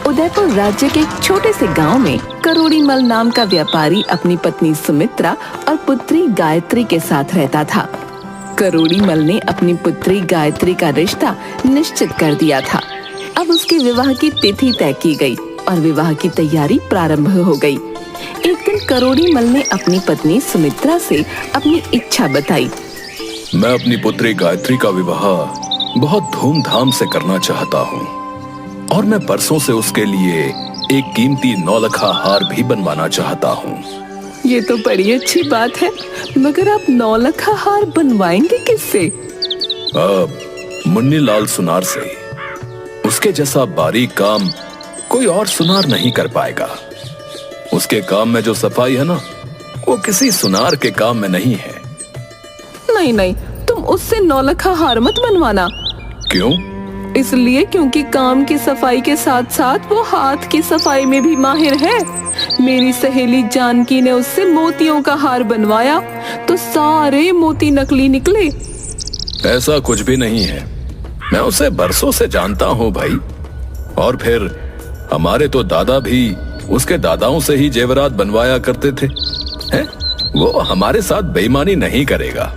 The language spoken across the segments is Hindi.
उदयपुर राज्य के एक छोटे से गांव में करोड़ीमल नाम का व्यापारी अपनी पत्नी सुमित्रा और पुत्री गायत्री के साथ रहता था। करोड़ीमल ने अपनी पुत्री गायत्री का रिश्ता निश्चित कर दिया था। अब उसके विवाह की तिथि तय की गई और विवाह की तैयारी प्रारंभ हो गई। एक दिन करोड़ीमल ने अपनी पत्नी सुमित्रा से अपनी इच्छा बताई। मैं अपनी पुत्री गायत्री का विवाह बहुत धूमधाम से करना चाहता हूँ और मैं परसों से उसके लिए एक कीमती नौलखा हार भी बनवाना चाहता हूँ। ये तो बड़ी अच्छी बात है, मगर आप नौलखा हार बनवाएंगे किससे? मुन्नीलाल सुनार से। उसके जैसा बारीक काम कोई और सुनार नहीं कर पाएगा। उसके काम में जो सफाई है ना, वो किसी सुनार के काम में नहीं है। नहीं नहीं, तुम उससे नौलखा हार मत बनवाना। क्यों? इसलिए क्योंकि काम की सफाई के साथ साथ वो हाथ की सफाई में भी माहिर है। मेरी सहेली जानकी ने उससे मोतियों का हार बनवाया तो सारे मोती नकली निकले। ऐसा कुछ भी नहीं है, मैं उसे बरसों से जानता हूँ भाई। और फिर हमारे तो दादा भी उसके दादाओं से ही जेवरात बनवाया करते थे। हैं? वो हमारे साथ बेईमानी नहीं करेगा।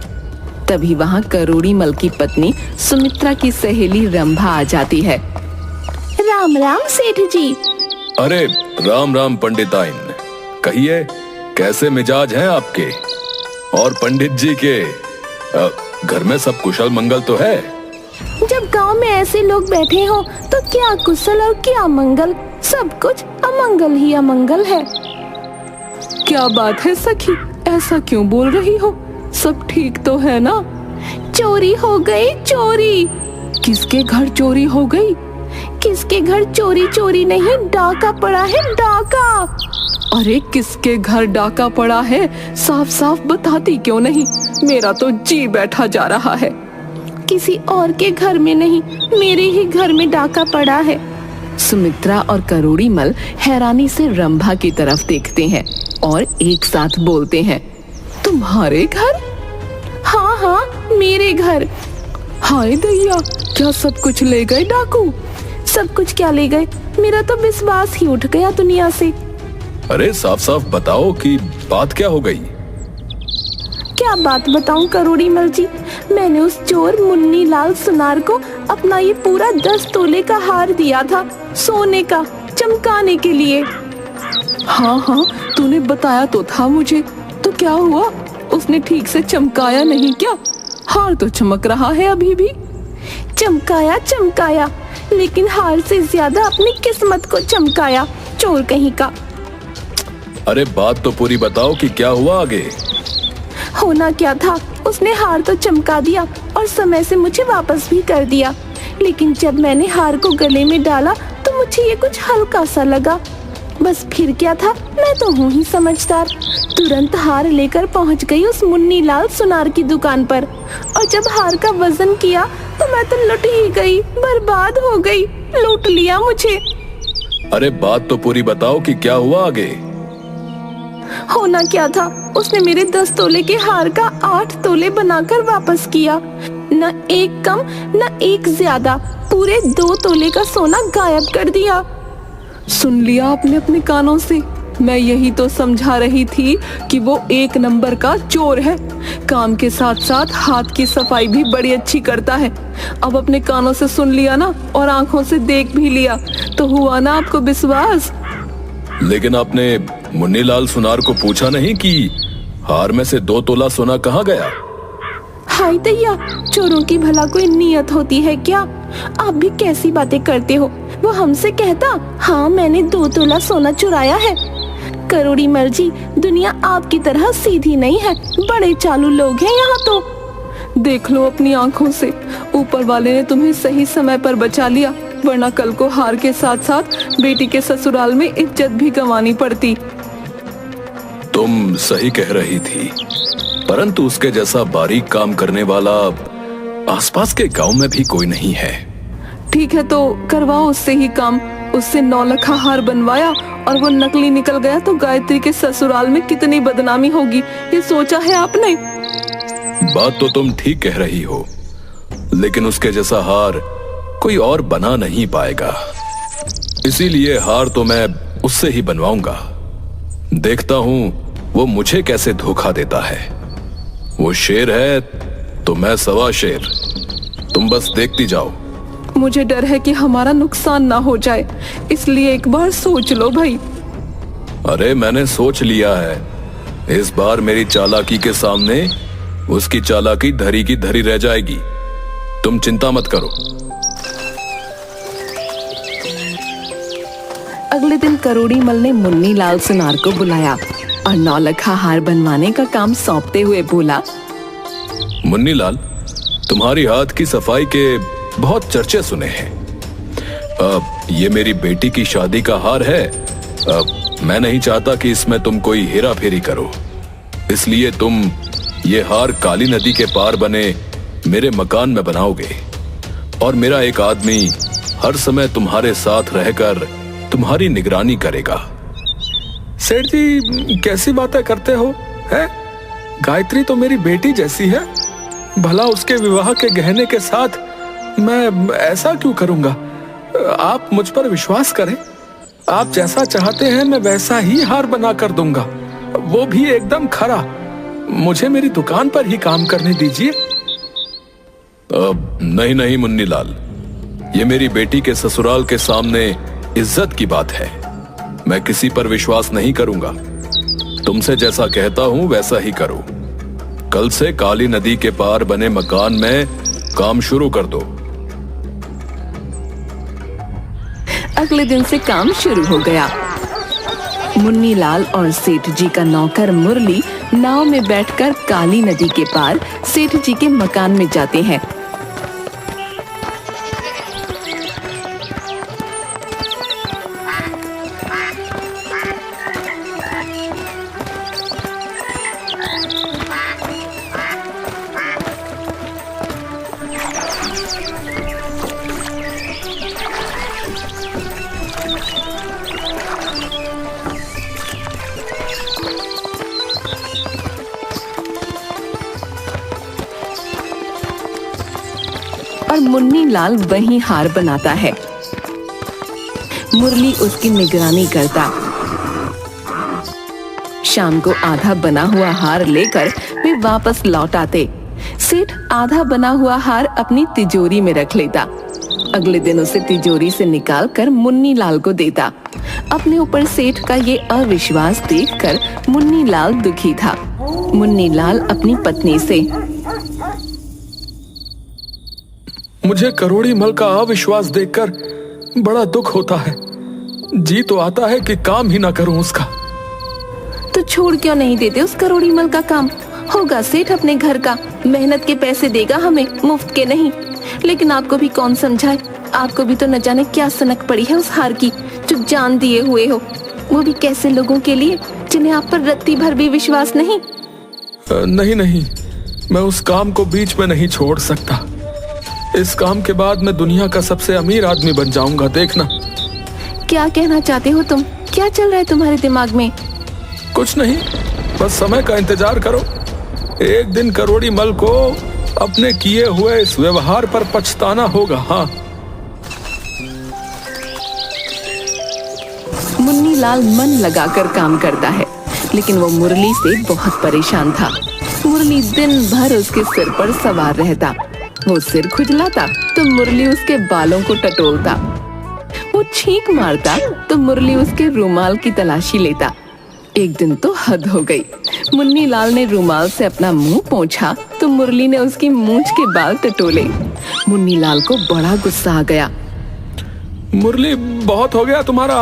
तभी वहाँ करोड़ीमल की पत्नी सुमित्रा की सहेली रंभा आ जाती है। राम राम सेठ जी। अरे राम राम पंडिताइन, कहिए कैसे मिजाज हैं आपके? और पंडित जी के घर में सब कुशल मंगल तो है? जब गांव में ऐसे लोग बैठे हो तो क्या कुशल और क्या मंगल, सब कुछ अमंगल ही अमंगल है। क्या बात है सखी, ऐसा क्यों बोल रही हो? सब ठीक तो है ना? चोरी हो गई, चोरी। किसके घर चोरी हो गई? किसके घर चोरी चोरी नहीं, डाका पड़ा है, डाका। अरे किसके घर डाका पड़ा है, साफ साफ बताती क्यों नहीं? मेरा तो जी बैठा जा रहा है। किसी और के घर में नहीं, मेरे ही घर में डाका पड़ा है। सुमित्रा और करोड़ीमल हैरानी से रंभा की तरफ देखते हैं और एक साथ बोलते हैं, तुम्हारे घर? हाँ हाँ, मेरे घर। हाय दैया, क्या सब कुछ ले गए डाकू? सब कुछ क्या ले गए, मेरा तो विश्वास ही उठ गया दुनिया से। अरे साफ साफ बताओ कि बात क्या हो गई? क्या बात बताऊं करोड़ीमल जी, मैंने उस चोर मुन्नीलाल सुनार को अपना ये पूरा 10 तोले का हार दिया था, सोने का, चमकाने के लिए। हाँ हाँ, तूने बताया तो था मुझे। तो क्या हुआ, उसने ठीक से चमकाया नहीं क्या? हार तो चमक रहा है अभी भी। चमकाया चमकाया, लेकिन हार से ज्यादा अपनी किस्मत को चमकाया, चोर कहीं का। अरे बात तो पूरी बताओ कि क्या हुआ आगे? होना क्या था, उसने हार तो चमका दिया और समय से मुझे वापस भी कर दिया, लेकिन जब मैंने हार को गले में डाला तो मुझे ये कुछ हल्का सा लगा। बस फिर क्या था, मैं तो हूँ ही समझदार। तुरंत हार लेकर पहुँच गई उस मुन्नीलाल सुनार की दुकान पर, और जब हार का वजन किया तो मैं तो लुट ही गई, बर्बाद हो गई, लूट लिया मुझे। अरे बात तो पूरी बताओ कि क्या हुआ आगे? होना क्या था, उसने मेरे 10 तोले के हार का 8 तोले बनाकर वापस किया। न एक कम न एक ज्यादा, पूरे 2 तोले का सोना गायब कर दिया। सुन लिया आपने अपने कानों से, मैं यही तो समझा रही थी कि वो एक नंबर का चोर है। काम के साथ साथ हाथ की सफाई भी बड़ी अच्छी करता है। अब अपने कानों से सुन लिया ना, और आंखों से देख भी लिया, तो हुआ ना आपको विश्वास? लेकिन आपने मुन्नीलाल सुनार को पूछा नहीं कि हार में से 2 तोला सोना कहाँ गया? हाय दैया, चोरों की भला कोई नियत होती है क्या? आप भी कैसी बातें करते हो। वो हमसे कहता, हाँ मैंने 2 तोला सोना चुराया है। करोड़ीमल जी, दुनिया आपकी तरह सीधी नहीं है, बड़े चालू लोग हैं यहाँ तो। देख लो अपनी आंखों से, ऊपर वाले ने तुम्हें सही समय पर बचा लिया, वरना कल को हार के साथ साथ बेटी के ससुराल में इज्जत भी गंवानी पड़ती। तुम सही कह रही थी, परंतु उसके जैसा बारीक काम करने वाला आसपास के गांव में भी कोई नहीं है। ठीक है तो करवाओ उससे ही काम। उससे 9 लखा हार बनवाया और वो नकली निकल गया तो गायत्री के ससुराल में कितनी बदनामी होगी, ये सोचा है आपने? बात तो तुम ठीक कह रही हो, लेकिन उसके जैसा हार कोई और बना नहीं पाएगा। इसीलिए हार तो मैं उससे ही बनवाऊंगा। देखता हूं वो मुझे कैसे धोखा देता है। वो शेर है तो मैं सवा शेर। तुम बस देखती जाओ। मुझे डर है कि हमारा नुकसान ना हो जाए, इसलिए एक बार सोच लो भाई। अरे मैंने सोच लिया है। इस बार मेरी चालाकी के सामने उसकी चालाकी धरी की धरी रह जाएगी। तुम चिंता मत करो। अगले दिन करोड़ी मल ने मुन्नी लाल सुनार को बुलाया और नौलखा हार बनवाने का काम सौंपते हुए बोला, मुन्नी लाल, तुम्हारी हाथ की सफाई के बहुत चर्चे सुने हैं। ये मेरी बेटी की शादी का हार है। मैं नहीं चाहता कि इसमें तुम कोई हेरा फेरी करो, इसलिए तुम ये हार काली नदी के पार बने मेरे मकान में बनाओगे और मेरा एक आदमी हर समय तुम्हारे साथ रहकर तुम्हारी निगरानी करेगा। सेठ जी कैसी बातें करते हो हैं? गायत्री तो मेरी बेटी जैसी है, भला उसके विवाह के गहने के साथ मैं ऐसा क्यों करूंगा? आप मुझ पर विश्वास करें, आप जैसा चाहते हैं मैं वैसा ही हार बना कर दूंगा, वो भी एकदम खरा। मुझे मेरी दुकान पर ही काम करने दीजिए। नहीं नहीं मुन्नी लाल, ये मेरी बेटी के ससुराल के सामने इज्जत की बात है। मैं किसी पर विश्वास नहीं करूंगा। तुमसे जैसा कहता हूं वैसा ही करो। कल से काली नदी के पार बने मकान में काम शुरू कर दो। अगले दिन से काम शुरू हो गया। मुन्नी लाल और सेठ जी का नौकर मुरली नाव में बैठकर काली नदी के पार सेठ जी के मकान में जाते हैं। और मुन्नी लाल वहीं हार बनाता है। मुरली उसकी निगरानी करता। शाम को आधा बना हुआ हार लेकर वे वापस लौट आते। सेठ आधा बना हुआ हार अपनी तिजोरी में रख लेता। अगले दिन उसे तिजोरी से निकालकर मुन्नी लाल को देता। अपने ऊपर सेठ का ये अविश्वास देखकर मुन्नी लाल दुखी था। मुन्नी लाल अपनी पत्नी से, मुझे करोड़ी मल का अविश्वास देखकर बड़ा दुख होता है। जी तो आता है कि काम ही ना करूं उसका। तो छोड़ क्यों नहीं देते उस करोड़ी मल का काम? होगा सेठ अपने घर का, मेहनत के पैसे देगा हमें, मुफ्त के नहीं। लेकिन आपको भी कौन समझाए, आपको भी तो न जाने क्या सनक पड़ी है उस हार की, जो जान दिए हुए हो, वो भी कैसे लोगों के लिए जिन्हें आप पर रत्ती भर भी विश्वास नहीं। नहीं, मैं उस काम को बीच में नहीं छोड़ सकता। इस काम के बाद मैं दुनिया का सबसे अमीर आदमी बन जाऊंगा, देखना। क्या कहना चाहते हो तुम? क्या चल रहा है तुम्हारे दिमाग में? कुछ नहीं, बस समय का इंतजार करो। एक दिन करोड़ी मल को अपने किए हुए इस व्यवहार पर पछताना होगा। हाँ। मुन्नी लाल मन लगाकर काम करता है, लेकिन वो मुरली से बहुत परेशान था। मुरली दिन भर उसके सिर पर सवार रहता। वो सिर खुजलाता तो मुरली उसके बालों को टटोलता। वो छींक मारता तो मुरली उसके रुमाल की तलाशी लेता। एक दिन तो हद हो गई। मुन्नी लाल ने रुमाल से अपना मुंह पोंछा तो मुरली ने उसकी मूंछ के बाल टटोले। मुन्नी लाल को बड़ा गुस्सा आ गया। मुरली, बहुत हो गया तुम्हारा।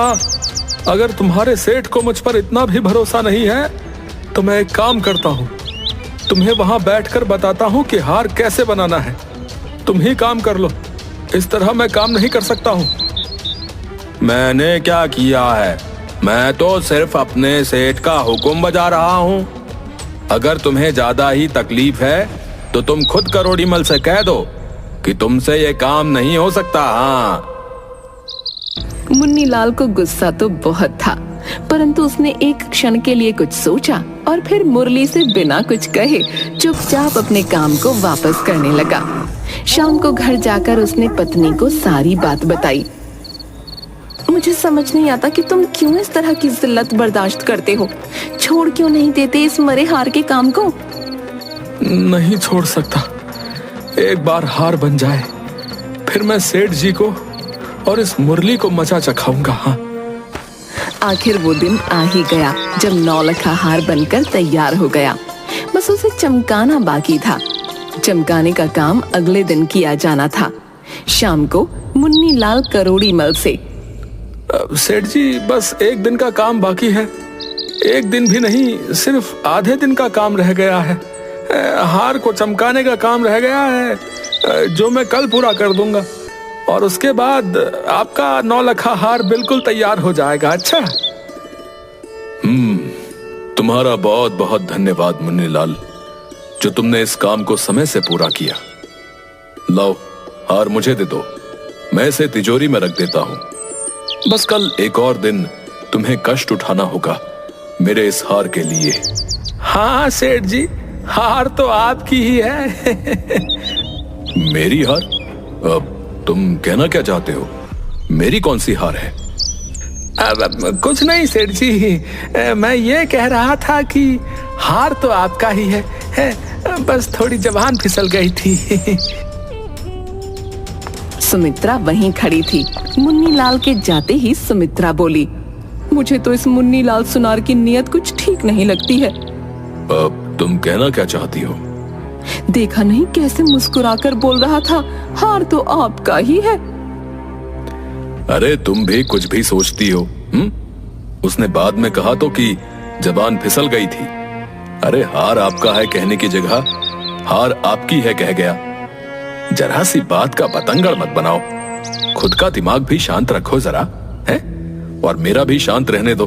अगर तुम्हारे सेठ को मुझ पर इतना भी भरोसा नहीं है तो मैं एक काम करता हूँ, तुम्हें वहां बैठकर बताता हूँ कि हार कैसे बनाना है। तुम ही काम कर लो, इस तरह मैं काम नहीं कर सकता हूँ। मैंने क्या किया है? मैं तो सिर्फ अपने सेठ का हुक्म बजा रहा हूँ। अगर तुम्हें ज्यादा ही तकलीफ है तो तुम खुद करोड़ी मल से कह दो कि तुमसे ये काम नहीं हो सकता। हाँ। मुन्नी लाल को गुस्सा तो बहुत था, परंतु उसने एक क्षण के लिए कुछ सोचा और फिर मुरली से बिना कुछ कहे चुपचाप अपने काम को वापस करने लगा। शाम को घर जाकर उसने पत्नी को सारी बात बताई। मुझे समझ नहीं आता कि तुम क्यों इस तरह की जिल्लत बर्दाश्त करते हो। छोड़ क्यों नहीं देते इस मरे हार के काम को? नहीं छोड़ सकता। एक बार हार बन जाए फिर मैं सेठ जी को और इस मुरली को मचा चखाऊंगा। हाँ, आखिर वो दिन आ ही गया जब नौलखा हार बनकर तैयार हो गया। बस उसे चमकाना बाकी था। चमकाने का काम अगले दिन किया जाना था। शाम को मुन्नी लाल करोड़ी मल से, सेठ जी बस एक दिन का काम बाकी है। एक दिन भी नहीं, सिर्फ आधे दिन का काम रह गया है। हार को चमकाने का काम रह गया है जो मैं कल पूरा कर दूंगा, और उसके बाद आपका नौलखा हार बिल्कुल तैयार हो जाएगा। अच्छा, तुम्हारा बहुत बहुत धन्यवाद मुन्नी लाल, जो तुमने इस काम को समय से पूरा किया। लाओ, हार मुझे दे दो, मैं इसे तिजोरी में रख देता हूं। बस कल एक और दिन तुम्हें कष्ट उठाना होगा मेरे इस हार के लिए। हाँ सेठ जी, हार तो आपकी ही है। मेरी हार? अब तुम कहना क्या चाहते हो? मेरी कौन सी हार है? अब कुछ नहीं सेठ जी, मैं ये कह रहा था कि हार तो आपका ही है, बस थोड़ी जबान फिसल गई थी। सुमित्रा वहीं खड़ी थी। मुन्नी लाल के जाते ही सुमित्रा बोली, मुझे तो इस मुन्नी लाल सुनार की नीयत कुछ ठीक नहीं लगती है। अब तुम कहना क्या चाहती हो? देखा नहीं कैसे मुस्कुराकर बोल रहा था, हार तो आपका ही है। अरे तुम भी कुछ भी सोचती हो। उसने बाद में कहा तो कि जबान फिसल गई थी। अरे हार आपका है कहने की जगह हार आपकी है कह गया। जरा सी बात का बतंगड़ मत बनाओ। खुद का दिमाग भी शांत रखो जरा, है? और मेरा भी शांत रहने दो।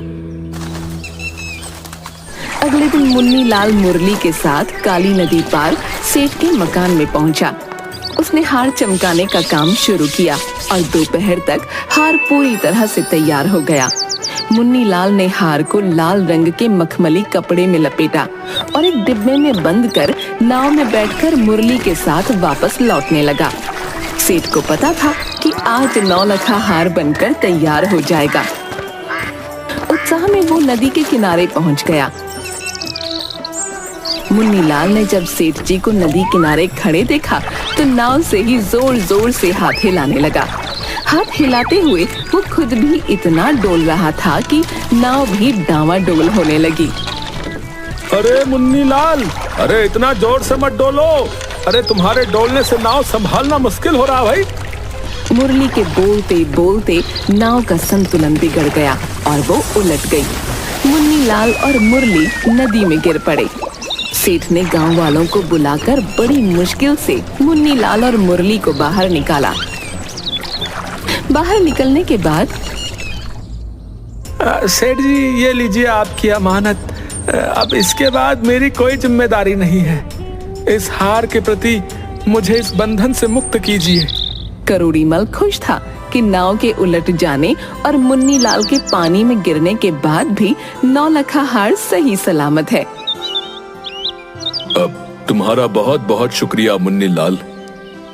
अगले दिन मुन्नी लाल मुरली के साथ काली नदी पार सेठ के मकान में पहुंचा। उसने हार चमकाने का काम शुरू किया और दोपहर तक हार पूरी तरह से तैयार हो गया। मुन्नी लाल ने हार को लाल रंग के मखमली कपड़े में लपेटा और एक डिब्बे में बंद कर नाव में बैठकर मुरली के साथ वापस लौटने लगा। सेठ को पता था कि आज नौलखा हार बनकर तैयार हो जाएगा। उत्साह में वो नदी के किनारे पहुंच गया। मुन्नी लाल ने जब सेठ जी को नदी किनारे खड़े देखा तो नाव से ही जोर जोर से हाथ हिलाने लगा। हाथ हिलाते हुए वो खुद भी इतना डोल रहा था कि नाव भी डावाडोल होने लगी। अरे मुन्नी लाल, अरे इतना जोर से मत डोलो। अरे तुम्हारे डोलने से नाव संभालना मुश्किल हो रहा भाई। मुरली के बोलते बोलते नाव का संतुलन बिगड़ गया और वो उलट गई। मुन्नी लाल और मुरली नदी में गिर पड़े। सेठ ने गांव वालों को बुलाकर बड़ी मुश्किल से मुन्नी लाल और मुरली को बाहर निकाला। बाहर निकलने के बाद, सेठ जी ये लीजिए आपकी अमानत। अब इसके बाद मेरी कोई जिम्मेदारी नहीं है। इस हार के प्रति मुझे इस बंधन से मुक्त कीजिए। करोड़ीमल खुश था कि नाव के उलट जाने और मुन्नी लाल के पानी में गिरने के बाद भी नौलखा हार सही सलामत है। अब तुम्हारा बहुत बहुत शुक्रिया मुन्नी लाल।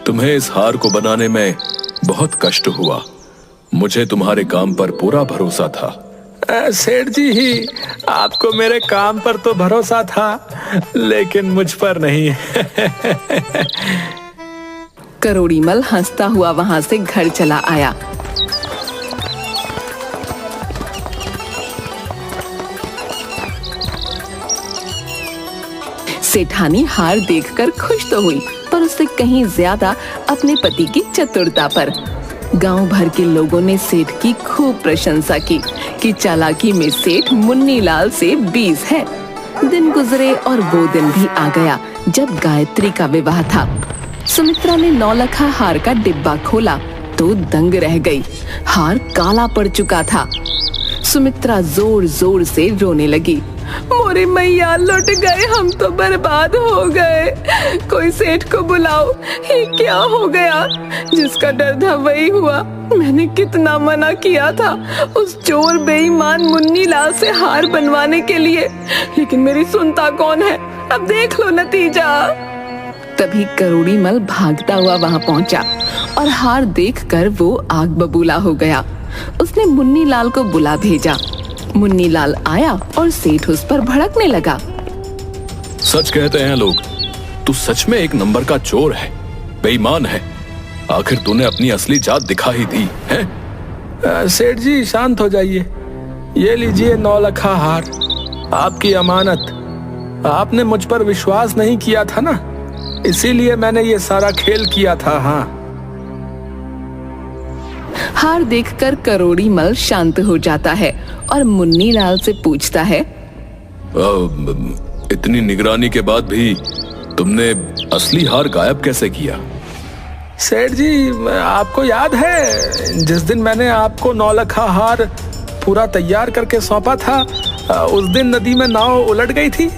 तुम्हें इस हार को बनाने में बहुत कष्ट हुआ। मुझे तुम्हारे काम पर पूरा भरोसा था। सेठ जी ही, आपको मेरे काम पर तो भरोसा था लेकिन मुझ पर नहीं। करोड़ीमल हंसता हुआ वहां से घर चला आया। सेठानी हार देखकर खुश तो हुई, पर उससे कहीं ज्यादा अपने पति की चतुरता पर। गांव भर के लोगों ने सेठ की खूब प्रशंसा की कि चालाकी में सेठ मुन्नी लाल से 20 है। दिन गुजरे और वो दिन भी आ गया जब गायत्री का विवाह था। सुमित्रा ने नौलखा हार का डिब्बा खोला तो दंग रह गई। हार काला पड़ चुका था। सुमित्रा जोर जोर से रोने लगी। मोरे मैया लुट गए, हम तो बर्बाद हो गए। कोई सेठ को बुलाओ, ये क्या हो गया? जिसका डर था वही हुआ। मैंने कितना मना किया था उस चोर बेईमान मुन्नी लाल से हार बनवाने के लिए, लेकिन मेरी सुनता कौन है? अब देख लो नतीजा। तभी करोड़ीमल भागता हुआ वहां पहुंचा और हार देखकर वो आग बबूला हो गया। उसने मुन्नी लाल को बुला भेजा। मुन्नी लाल आया और सेठ उस पर भड़कने लगा। सच कहते हैं लोग, तू सच में एक नंबर का चोर है, बेईमान है। आखिर तूने अपनी असली जात दिखा ही दी है। सेठ जी शांत हो जाइए। ये लीजिए 9 लखा हार, आपकी अमानत। आपने मुझ पर विश्वास नहीं किया था ना, इसीलिए मैंने ये सारा खेल किया था। हाँ। हार देखकर करोड़ी मल शांत हो जाता है और मुन्नी लाल से पूछता है, इतनी निगरानी के बाद भी तुमने असली हार गायब कैसे किया? सेठ जी, आपको याद है जिस दिन मैंने आपको 9 लखा हार पूरा तैयार करके सौंपा था, उस दिन नदी में नाव उलट गई थी।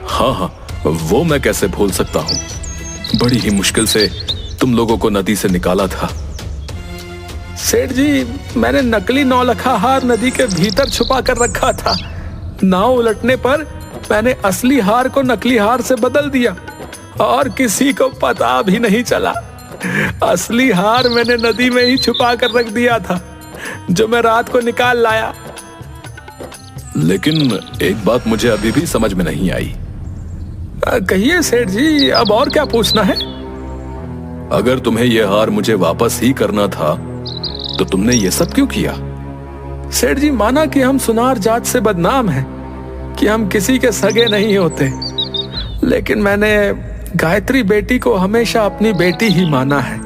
हाँ हाँ, वो मैं कैसे भूल सकता हूँ। बड़ी ही मुश्किल से तुम लोगों को नदी से निकाला था। सेठ जी, मैंने नकली 9 लखा हार नदी के भीतर छुपा कर रखा था। नाव उलटने पर मैंने असली हार को नकली हार से बदल दिया और किसी को पता भी नहीं चला। असली हार मैंने नदी में ही छुपा कर रख दिया था, जो मैं रात को निकाल लाया। लेकिन एक बात मुझे अभी भी समझ में नहीं आई। कहिए सेठ जी, अब और क्या पूछना है? अगर तुम्हें यह हार मुझे वापस ही करना था तो तुमने ये सब क्यों किया? सेठ जी, माना कि हम सुनार जात से बदनाम हैं, कि हम किसी के सगे नहीं होते, लेकिन मैंने गायत्री बेटी को हमेशा अपनी बेटी ही माना है।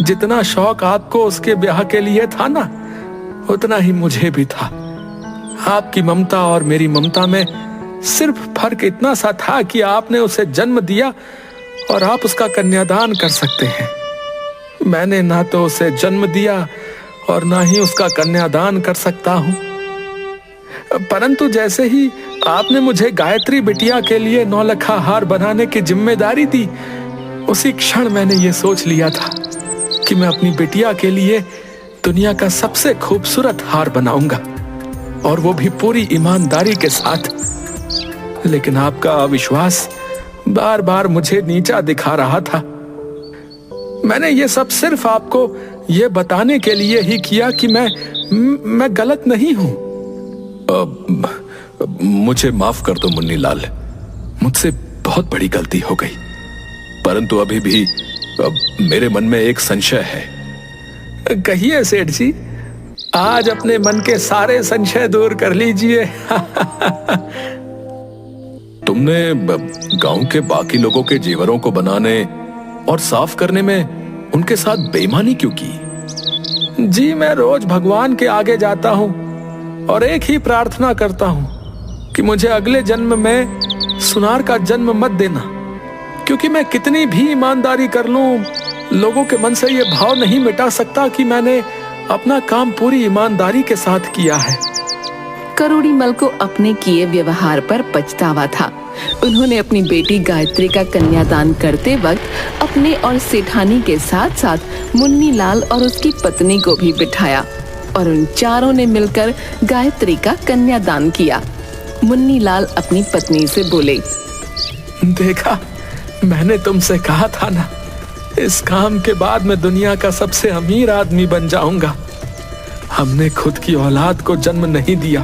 जितना शौक आपको उसके ब्याह के लिए था ना, उतना ही मुझे भी था। आपकी ममता और मेरी ममता में सिर्फ फर्क इतना सा था कि आपने उसे जन्म दिया और आप उसका कन्यादान कर सकते हैं। मैंने ना तो उसे जन्म दिया और ना ही उसका कन्यादान कर सकता हूं। परंतु जैसे ही आपने मुझे गायत्री बिटिया के लिए 9 लखा हार बनाने की जिम्मेदारी दी, उसी क्षण मैंने ये सोच लिया था कि मैं अपनी बिटिया के लिए दुनिया का सबसे खूबसूरत हार बनाऊंगा, और वो भी पूरी ईमानदारी के साथ। लेकिन आपका अविश्वास बार बार मुझे नीचा दिखा रहा था। मैंने ये सब सिर्फ आपको ये बताने के लिए ही किया कि मैं गलत नहीं हूं। मुझे माफ कर दो मुन्नी लाल, मुझसे बहुत बड़ी गलती हो गई। परंतु अभी भी मेरे मन में एक संशय है। कहिए सेठ जी, आज अपने मन के सारे संशय दूर कर लीजिए। तुमने गांव के बाकी लोगों के जेवरों को बनाने और साफ करने में उनके साथ बेईमानी क्यों की? जी, मैं रोज भगवान के आगे जाता हूँ और एक ही प्रार्थना करता हूँ कि मुझे अगले जन्म में सुनार का जन्म मत देना, क्योंकि मैं कितनी भी ईमानदारी कर लूं, लोगों के मन से ये भाव नहीं मिटा सकता कि मैंने अपना काम पूरी ईमानदारी के साथ किया है। करोड़ी मल को अपने किए व्यवहार पर पछतावा था। उन्होंने अपनी बेटी गायत्री का कन्यादान करते वक्त अपने और सेठानी के साथ साथ मुन्नी लाल और उसकी पत्नी को भी बिठाया और उन चारों ने मिलकर गायत्री का कन्यादान किया। मुन्नी लाल अपनी पत्नी से बोले, देखा, मैंने तुमसे कहा था ना, इस काम के बाद मैं दुनिया का सबसे अमीर आदमी बन जाऊंगा। हमने खुद की औलाद को जन्म नहीं दिया,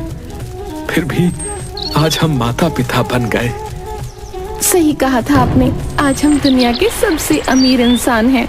फिर भी आज हम माता पिता बन गए। सही कहा था आपने, आज हम दुनिया के सबसे अमीर इंसान हैं।